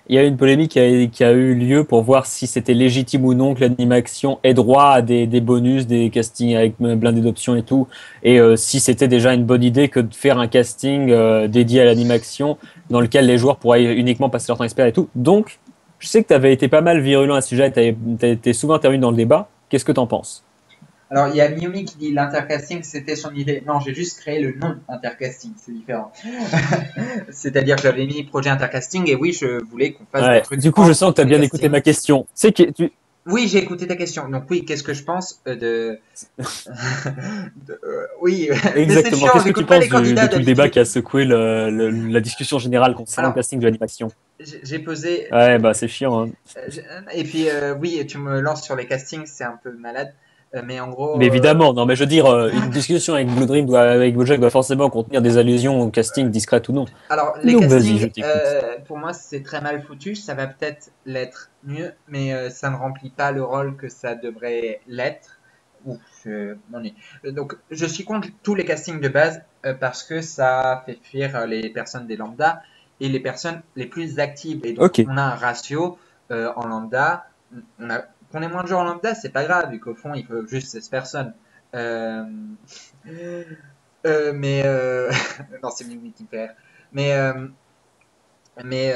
il y a eu une polémique qui a eu lieu pour voir si c'était légitime ou non que l'animation ait droit à des bonus, des castings avec blindés d'options et tout, et si c'était déjà une bonne idée que de faire un casting dédié à l'animation dans lequel les joueurs pourraient uniquement passer leur temps expert et tout. Donc, je sais que tu avais été pas mal virulent à ce sujet, tu as été souvent intervenu dans le débat. Qu'est-ce que tu en penses? Alors, il y a Miumi qui dit l'intercasting, c'était son idée. Non, j'ai juste créé le nom intercasting, c'est différent. C'est-à-dire que j'avais mis projet intercasting et oui, je voulais qu'on fasse des Ouais. trucs Du coup, je sens que tu as des bien écouté castings. ma question. C'est que Oui, j'ai écouté ta question. Donc oui, qu'est-ce que je pense oui, mais c'est exactement. chiant, Qu'est-ce que tu j'écoute pas penses les candidats de tout le débat d'habitude. qui a secoué la discussion générale concernant le Alors, casting de l'animation? j'ai posé, Ouais, bah c'est chiant, hein. et puis oui, tu me lances sur les castings, c'est un peu malade, mais en Mais gros, évidemment, non, mais je veux dire, une discussion avec Blue Dream avec Bojack doit forcément contenir des allusions au casting, discrètes ou non. alors les Donc vas-y, je castings, t'écoute. pour moi, c'est très mal foutu, ça va peut-être l'être mieux, mais ça ne remplit pas le rôle que ça devrait l'être. Ouf, je m'ennuie. Donc, je suis contre tous les castings de base parce que ça fait fuir les personnes des lambda et les personnes les plus actives. Et donc, Ok. on a un ratio en lambda. Qu'on ait moins de joueurs en lambda, c'est pas grave, vu qu'au fond, il faut juste 16 personnes. Euh, mais non, c'est Mimi qui perd. Mais mais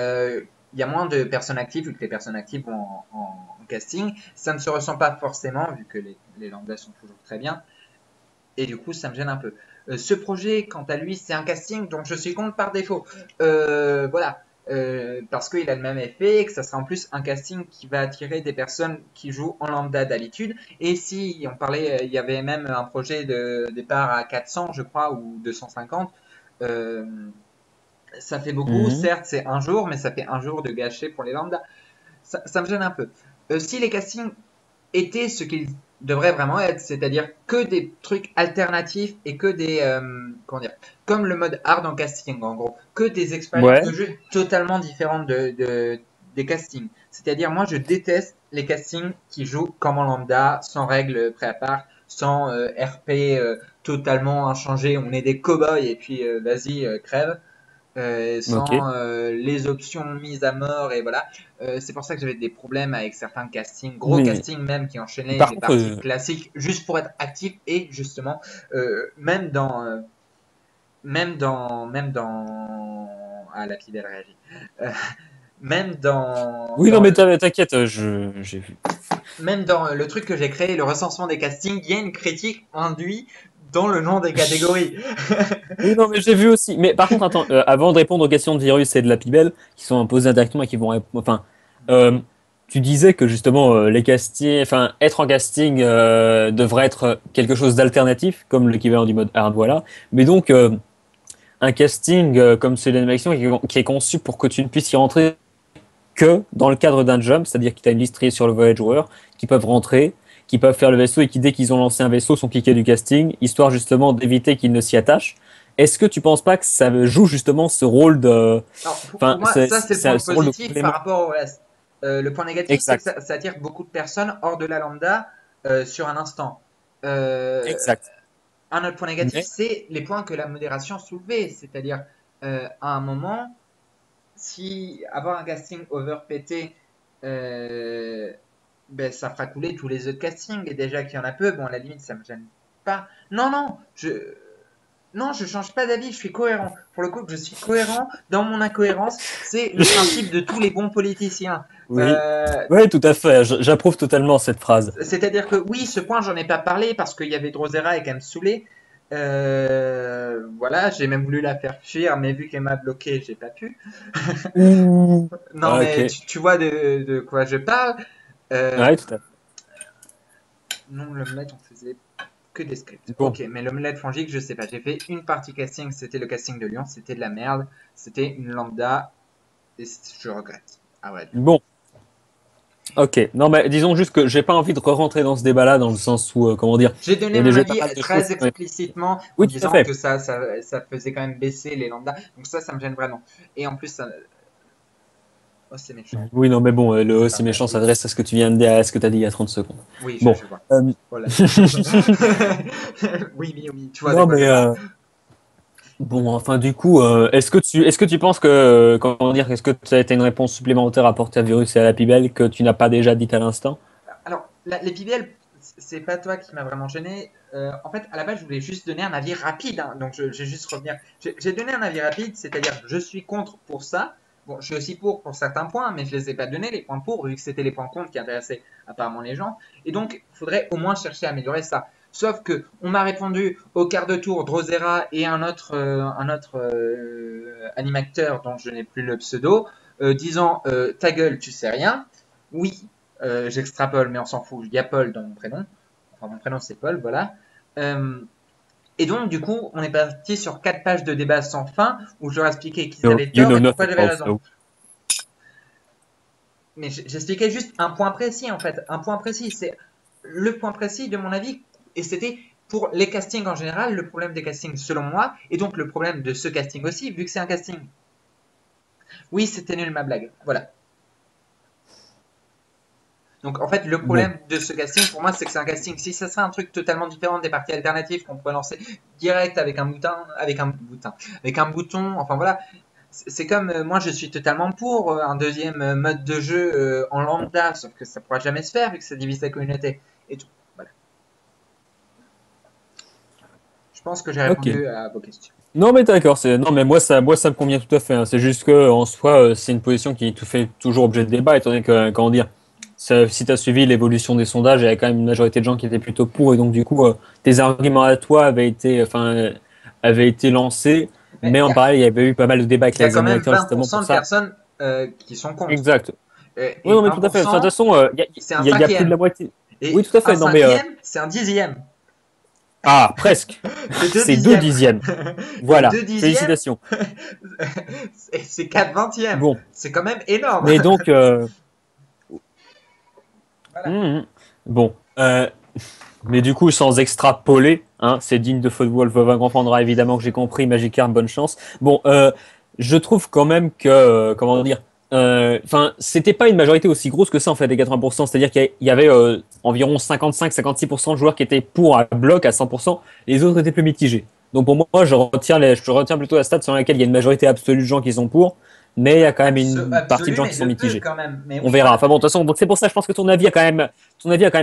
il y a moins de personnes actives vu que les personnes actives vont en casting. Ça ne se ressent pas forcément vu que les lambdas sont toujours très bien. Et du coup, ça me gêne un peu. Ce projet, quant à lui, c'est un casting dont je suis contre par défaut. Voilà. Parce qu'il a le même effet et que ça sera en plus un casting qui va attirer des personnes qui jouent en lambda d'habitude. Et si on parlait, il y avait même un projet de départ à 400, je crois, ou 250. Euh, Ça fait beaucoup, Mhm. certes, c'est un jour, mais ça fait un jour de gâché pour les lambda. Ça me gêne un peu. Si les castings étaient ce qu'ils devraient vraiment être, c'est-à-dire que des trucs alternatifs et que des comment dire, comme le mode hard en casting en gros, que des expériences Ouais. de jeu totalement différentes des castings. C'est-à-dire moi je déteste les castings qui jouent comme en lambda, sans règles pré à part, sans RP totalement inchangé, on est des cow-boys et puis vas-y crève. Ok. Sans les options mises à mort et voilà. C'est pour ça que j'avais des problèmes avec certains castings, gros Mais castings même qui enchaînaient par des contre, parties classiques juste pour être actif et justement même dans ah la fidèle réagit. Euh, même oui, non, mais t'inquiète, j'ai vu. même dans le truc que j'ai créé, le recensement des castings, il y a une critique induite dans le nom des catégories. Oui, non, mais j'ai vu aussi. Mais par contre, attends, avant de répondre aux questions de virus et de la Pibelle, qui sont posées indirectement et qui vont répondre. Enfin, euh, tu disais que justement, les castings, enfin, être en casting devrait être quelque chose d'alternatif, comme l'équivalent du mode hard, voilà. Mais donc, un casting comme celui d'animation qui est conçu pour que tu ne puisses y rentrer que dans le cadre d'un jump, c'est-à-dire que tu as une liste triée sur le volet de joueurs qui peuvent rentrer, qui peuvent faire le vaisseau et qui, dès qu'ils ont lancé un vaisseau, sont kickés du casting, histoire justement d'éviter qu'ils ne s'y attachent. Est-ce que tu penses pas que ça joue justement ce rôle de. Alors, Enfin, pour moi, ça, c'est le point ce rôle de positif par complément? rapport au reste. Le point négatif, c'est que Exact. ça attire beaucoup de personnes hors de la lambda sur un instant. Euh, Exact. un autre point négatif, Mais, c'est les points que la modération soulevait. C'est-à-dire, à un moment, si avoir un casting overpété, ben, ça fera couler tous les autres castings. Et déjà qu'il y en a peu, bon, à la limite, ça me gêne pas. Non, non, non, je change pas d'avis, je suis cohérent. Pour le coup, je suis cohérent dans mon incohérence. C'est le principe de tous les bons politiciens. oui. Euh, Oui, tout à fait. J'approuve totalement cette phrase. C'est-à-dire que oui, ce point, j'en ai pas parlé parce qu'il y avait Drosera et qu'elle me saoulait. Voilà, j'ai même voulu la faire fuir, mais vu qu'elle m'a bloqué, j'ai pas pu. Ouh. Non, Ah, mais ok. tu vois de quoi je parle. Euh, Ouais, tout à fait. non, l'omelette, on faisait que des scripts. Bon. Ok, mais l'omelette fongique, je sais pas. J'ai fait une partie casting, c'était le casting de Lyon, c'était de la merde. C'était une lambda et je regrette. Ah ouais. Bon. Ok. Non, mais disons juste que j'ai pas envie de re-rentrer dans ce débat-là, dans le sens où, comment dire, J'ai il y donné a mon déjà pas avis mal de choses très qui ont été. explicitement en Oui, tout à disant fait. que ça faisait quand même baisser les lambdas. Donc ça me gêne vraiment. Et en plus, ça, Oh, c'est méchant. Oui, non, mais bon, le C'est oh, pas c'est vrai. méchant s'adresse à ce que tu viens de dire, à ce que tu as dit il y a 30 secondes. Oui, Bon. je vois. euh, Oh là là. Oui, oui, oui, tu vois de non, quoi je mais parle. bon, enfin, du coup, est-ce que tu penses que, comment dire, est-ce que tu as une réponse supplémentaire à apporter à Virus et à la Pibelle que tu n'as pas déjà dite à l'instant? Alors, les PBL, c'est pas toi qui m'a vraiment gêné. En fait, à la base, je voulais juste donner un avis rapide, hein. Donc, j'ai juste revenir. J'ai donné un avis rapide, c'est-à-dire je suis contre pour ça. Bon, je suis aussi pour certains points, mais je les ai pas donnés les points pour, vu que c'était les points contre qui intéressaient apparemment les gens. Et donc, il faudrait au moins chercher à améliorer ça. Sauf que on m'a répondu au quart de tour Drosera et un autre animateur dont je n'ai plus le pseudo, disant ta gueule, tu sais rien. Oui, j'extrapole, mais on s'en fout. Il y a Paul dans mon prénom. Enfin, mon prénom c'est Paul, voilà. Euh, et donc, du coup, on est parti sur 4 pages de débat sans fin où je leur expliquais qu'ils No, avaient you tort know et pourquoi nothing j'avais about raison. snow. Mais j'expliquais juste un point précis, en fait. Un point précis. C'est le point précis de mon avis. Et c'était pour les castings en général, le problème des castings selon moi, et donc le problème de ce casting aussi, vu que c'est un casting. Oui, c'était nul ma blague. Voilà. Donc en fait, le Bon. problème de ce casting, pour moi, c'est que c'est un casting. Si ça serait un truc totalement différent des parties alternatives qu'on pourrait lancer direct avec un bouton, enfin voilà. C'est comme moi, je suis totalement pour un deuxième mode de jeu en lambda, sauf que ça pourra jamais se faire vu que ça divise la communauté et tout. Voilà. Je pense que j'ai Ok. répondu à vos questions. Non, mais d'accord. Non, mais moi, ça me convient tout à fait, hein. C'est juste que, en soi, c'est une position qui te fait toujours objet de débat, étant donné que, comment dire, si tu as suivi l'évolution des sondages, il y avait quand même une majorité de gens qui étaient plutôt pour, et donc, du coup, tes arguments à toi avaient été lancés, Mais mais en parallèle, il y avait eu pas mal de débats avec y a les quand même Américains, justement, 20% pour de ça. personnes qui sont contre. Exact. Oui, Et non, mais tout à fait. Enfin, de toute 20%, façon, c'est un il y a plus de la cinquième. moitié. Oui, Et tout à un fait. Non, mais, cinquième, c'est un dixième. ah, presque. C'est deux C'est deux dixièmes. dixièmes. Et Voilà. deux dixièmes, Félicitations. c'est 4 vingtièmes. Bon. C'est quand même énorme. Mais donc, Voilà. hum, bon. Mais du coup, sans extrapoler, hein, c'est digne de Football Vovin comprendra évidemment que j'ai compris. Magikarp, bonne chance. Bon, je trouve quand même que, comment dire, enfin, c'était pas une majorité aussi grosse que ça en fait, des 80%. C'est-à-dire qu'il y avait environ 55-56% de joueurs qui étaient pour à bloc à 100%, les autres étaient plus mitigés. Donc pour moi, je retiens plutôt la stat sur laquelle il y a une majorité absolue de gens qui sont pour, mais il y a quand même une partie de Absolu, gens mais qui sont de peu mitigés. quand même. Mais On oui, verra. voilà. Enfin bon, de toute façon, donc c'est pour ça, je pense que ton avis a quand même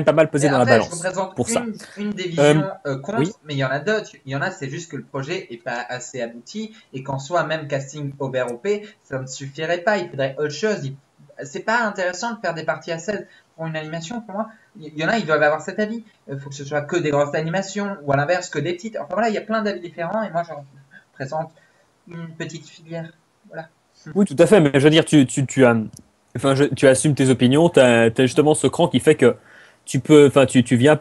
pas mal Mais pesé dans la après, je balance représente pour ça. une des Euh, visions oui. contre, mais il y en a d'autres. Il y en a, c'est juste que le projet est pas assez abouti et qu'en soi, même casting over OP, ça ne suffirait pas. Il faudrait autre chose. C'est pas intéressant de faire des parties à 16 pour une animation, pour moi. Il y en a, ils doivent avoir cet avis. Il faut que ce soit que des grosses animations ou à l'inverse, que des petites. Enfin voilà, il y a plein d'avis différents et moi, j'en présente une petite filière. Voilà. Oui, tout à fait, mais je veux dire, tu assumes tes opinions, tu as justement ce cran qui fait que tu viens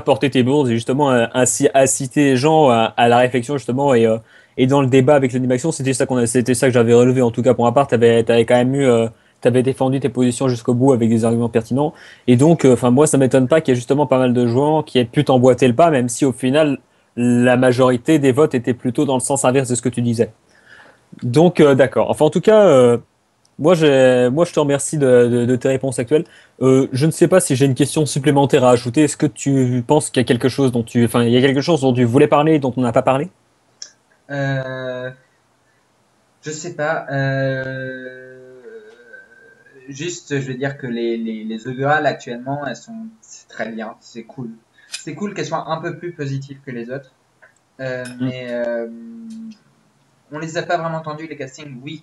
porter tes bourses et justement inciter les gens à la réflexion justement et dans le débat avec l'animation, c'était ça que j'avais relevé en tout cas pour ma part, t'avais quand même t'avais défendu tes positions jusqu'au bout avec des arguments pertinents et donc, enfin moi ça m'étonne pas qu'il y ait justement pas mal de gens qui aient pu t'emboîter le pas, même si au final la majorité des votes étaient plutôt dans le sens inverse de ce que tu disais. Donc, d'accord. Enfin, en tout cas, moi, je te remercie de tes réponses actuelles. Je ne sais pas si j'ai une question supplémentaire à ajouter. Est-ce que tu penses qu'il y a quelque chose enfin, il y a quelque chose dont tu voulais parler et dont on n'a pas parlé? Euh, Je sais pas. Juste, je veux dire que les augurales actuellement, c'est très bien, c'est cool. C'est cool qu'elles soient un peu plus positives que les autres. Hmm. Mais on les a pas vraiment entendus, les castings, oui,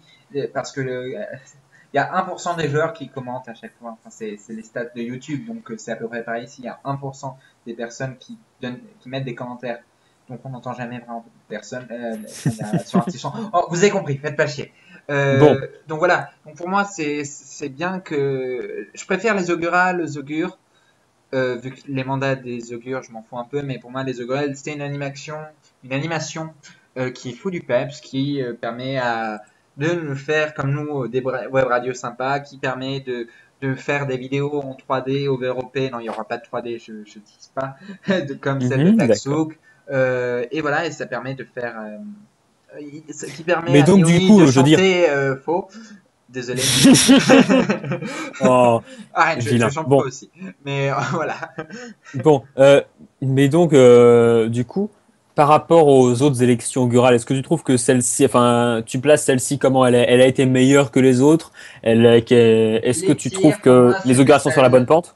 parce que il y a 1% des joueurs qui commentent à chaque fois. Enfin, c'est les stats de YouTube, donc c'est à peu près pareil ici. Il y a 1% des personnes qui mettent des commentaires. Donc on n'entend jamais vraiment personne quand il y a sur un petit champ. Oh, vous avez compris, faites pas chier. Bon, Donc voilà. Donc pour moi, c'est bien que je préfère les augurales aux augures. Vu que les mandats des augures, je m'en fous un peu, mais pour moi, les augurales, c'était une animation qui fout du peps, qui permet de nous faire comme nous des web radios sympas, qui permet de faire des vidéos en 3D over-OP. Non, il n'y aura pas de 3D, je dis pas, comme celle de mhm, d'accord. Taxook. Et voilà, et ça permet de faire, qui permet Mais à donc, du Théonie coup, de je veux dire, chanter faux. Désolé. Oh, Arrête, je vilain. chante pas Bon, aussi. Mais voilà. bon. Mais donc, du coup, par rapport aux autres élections augurales, est-ce que tu trouves que celle-ci, enfin, tu places celle-ci comment elle a été meilleure que les autres? Est-ce que Les tu trouves pires, pour que moi, les c'était augurations sont sur la bonne celles. pente?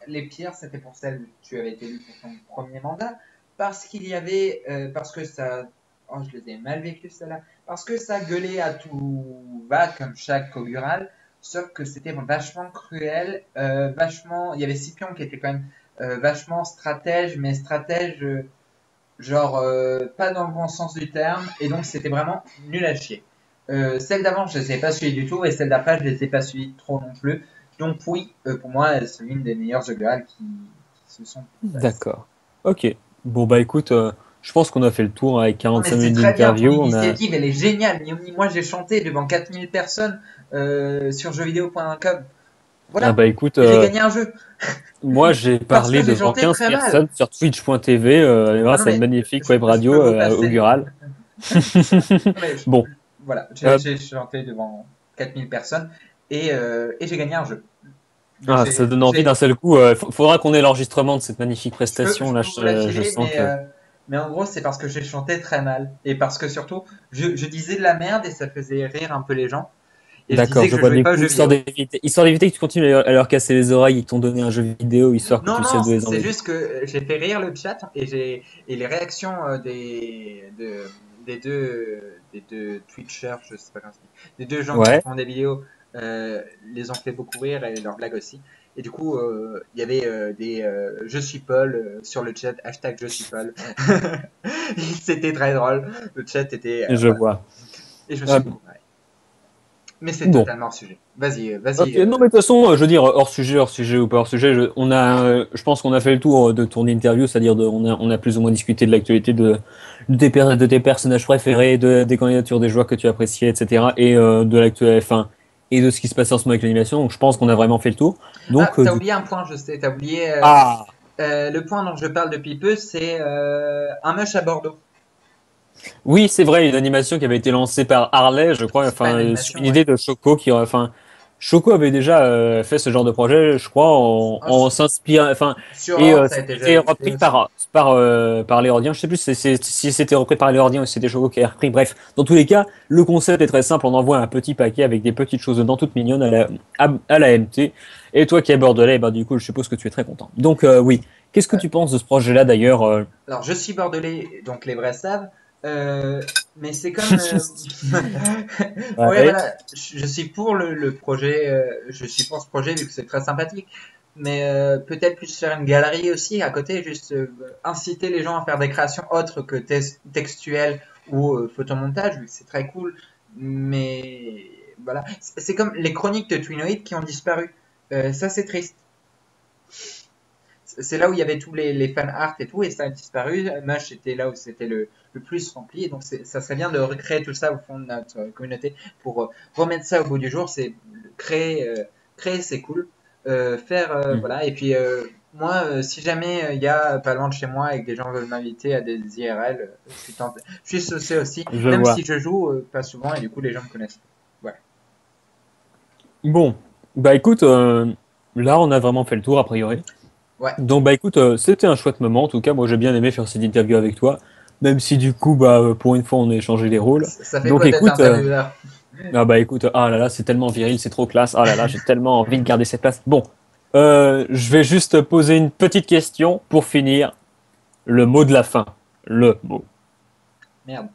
Les pires, c'était pour celle où tu avais été élu pour ton premier mandat. Parce qu'il y avait. Parce que ça. Oh, je les ai mal vécu, celle-là. Parce que ça gueulait à tout va, comme chaque augural. Sauf que c'était vachement cruel. Vachement. Il y avait Scipion qui était quand même vachement stratège, mais stratège. Genre pas dans le bon sens du terme, et donc c'était vraiment nul à chier. Celle d'avant, je ne les ai pas suivies du tout, et celle d'après, je ne les ai pas suivies trop non plus. Donc oui, pour moi, c'est l'une des meilleures augurales qui se sont passées. D'accord. Ok. Bon, bah écoute, je pense qu'on a fait le tour avec Non mais 45 c'est minutes très bien, ton d'interview. initiative, elle est géniale. Moi, j'ai chanté devant 4000 personnes sur jeuxvideo.com. Ah Voilà, bah écoute, et j'ai gagné un jeu. moi j'ai Parce que parlé j'ai devant chanté 15 très mal. personnes sur twitch.tv Ah non grâce à une mais, magnifique web je peux radio vous passer. augurale. Non, mais Bon, voilà, euh, j'ai chanté devant 4000 personnes et j'ai gagné un jeu. Donc ça donne envie d'un seul coup. Faudra qu'on ait l'enregistrement de cette magnifique prestation. Là, je peux vous la je filer, sens que. mais en gros, c'est parce que j'ai chanté très mal. Et parce que surtout, je disais de la merde et ça faisait rire un peu les gens. Et je D'accord, disais que je je vois jouais du pas aux coup, jeux vidéo. histoire d'éviter que tu continues à leur casser les oreilles, ils t'ont donné un jeu vidéo histoire que tu Non, puisses non, les c'est embêter. juste que j'ai fait rire le chat et les réactions des deux Twitchers, je sais pas comment ça se dit, des deux gens qui Ouais. font des vidéos, les ont fait beaucoup rire et leurs blagues aussi. Et du coup, il y avait des je suis Paul sur le chat, hashtag je suis Paul. C'était très drôle. Le chat était. Je Voilà. vois. Et je me Euh, suis beaucoup marré. Mais c'est bon. totalement hors sujet. Vas-y, Ok, vas-y. non mais de toute façon, je veux dire, hors sujet ou pas hors sujet, je pense qu'on a fait le tour de ton interview, c'est-à-dire on a plus ou moins discuté de l'actualité de tes personnages préférés, des candidatures des joueurs que tu appréciais, etc. Et de l'actualité, enfin, et de ce qui se passe en ce moment avec l'animation. Donc je pense qu'on a vraiment fait le tour. Ah, Donc t'as du oublié un point, je sais. T'as oublié. ah Le point dont je parle depuis peu, c'est un mush à Bordeaux. oui, c'est vrai, une animation qui avait été lancée par Harley, je crois, C'est pas une enfin sur animation, une ouais. idée de Choco enfin Choco avait déjà fait ce genre de projet, je crois, Ah, en s'inspirant, enfin, sur et Orbe, ça a ça été a été fait repris aussi. par Léordien. Je sais plus si c'était repris par Léordien ou si c'était Choco qui a repris. Bref, dans tous les cas, le concept est très simple. On envoie un petit paquet avec des petites choses dedans, toutes mignonnes à la MT. Et toi qui es bordelais, bah, du coup, je suppose que tu es très content. Donc oui, qu'est-ce que Euh, tu penses de ce projet-là d'ailleurs alors, je suis bordelais, donc les vrais savent. Euh, mais c'est comme. Ouais, Ouais. voilà. Je suis pour le projet. Je suis pour ce projet vu que c'est très sympathique. Mais peut-être plus faire une galerie aussi à côté, juste inciter les gens à faire des créations autres que textuelles ou photomontage, vu que c'est très cool. Mais voilà. C'est comme les chroniques de Twinoid qui ont disparu. Ça, c'est triste. C'est là où il y avait tous les fan art et tout, et ça a disparu. Mush était là où c'était le plus rempli, et donc ça serait bien de recréer tout ça au fond de notre communauté pour remettre ça au bout du jour. C'est créer, créer c'est cool. Faire, voilà, et puis moi, si jamais il y a pas loin de chez moi et que des gens veulent m'inviter à des IRL, je suis tenté. Je suis saucé aussi, Je même vois. si je joue pas souvent, et du coup les gens me connaissent. Voilà. Bon, bah écoute, là on a vraiment fait le tour a priori. Ouais, Donc bah écoute, c'était un chouette moment. En tout cas, moi j'ai bien aimé faire cette interview avec toi, même si du coup, bah pour une fois on a échangé les rôles. ça fait Donc quoi d'être écoute, intervieweur? ah là là, c'est tellement viril, c'est trop classe. Ah là là, j'ai tellement envie de garder cette place. Bon, je vais juste poser une petite question pour finir. Le mot de la fin. Le mot. Merde.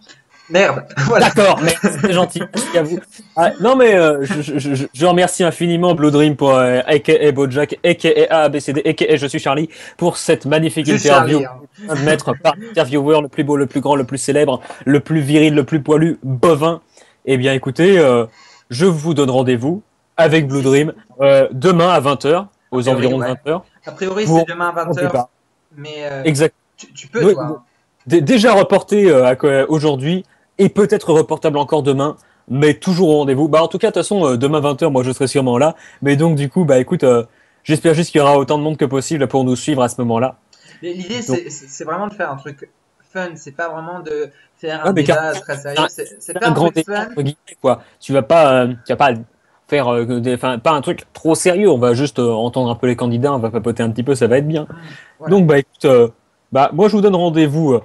Merde, voilà. D'accord, merci, c'est gentil, merci à vous. Ah, non mais je remercie infiniment Blue Dream pour aka Bojack, aka AABCD, aka Je suis Charlie pour cette magnifique Juste interview Charlie, hein. de mettre par l'intervieweur le plus beau, le plus grand, le plus célèbre, le plus viril, le plus poilu, bovin. Eh bien écoutez, je vous donne rendez-vous avec Blue Dream demain à 20h, A aux priori, environs de ouais. 20h, A priori, c'est pour demain à un 20h, débat. mais Exact. tu peux, toi, hein. Déjà reporté aujourd'hui et peut-être reportable encore demain, mais toujours au rendez-vous. Bah en tout cas, de toute façon, demain 20h, moi je serai sûrement là. Mais donc du coup, bah écoute, j'espère juste qu'il y aura autant de monde que possible pour nous suivre à ce moment-là. L'idée, Donc, c'est vraiment de faire un truc fun. C'est pas vraiment de faire un ouais, mais car débat très c'est sérieux. C'est un faire un grand truc débat fun. entre guillemets quoi. Tu vas pas, faire, enfin, pas un truc trop sérieux. On va juste entendre un peu les candidats, on va papoter un petit peu, ça va être bien. Voilà. Donc, bah écoute, moi je vous donne rendez-vous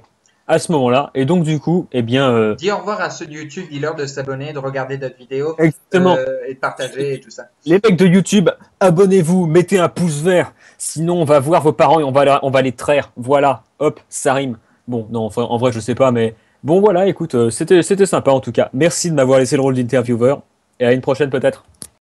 à ce moment-là. Et donc, du coup, eh bien, Dis au revoir à ceux de YouTube, dis-leur de s'abonner, de regarder notre vidéo exactement. et de partager et tout ça. Les mecs de YouTube, abonnez-vous, mettez un pouce vert. Sinon, on va voir vos parents et on va les traire. Voilà, hop, ça rime. Bon, non, enfin, en vrai, je sais pas, mais bon, voilà, écoute, c'était sympa en tout cas. Merci de m'avoir laissé le rôle d'intervieweur et à une prochaine peut-être.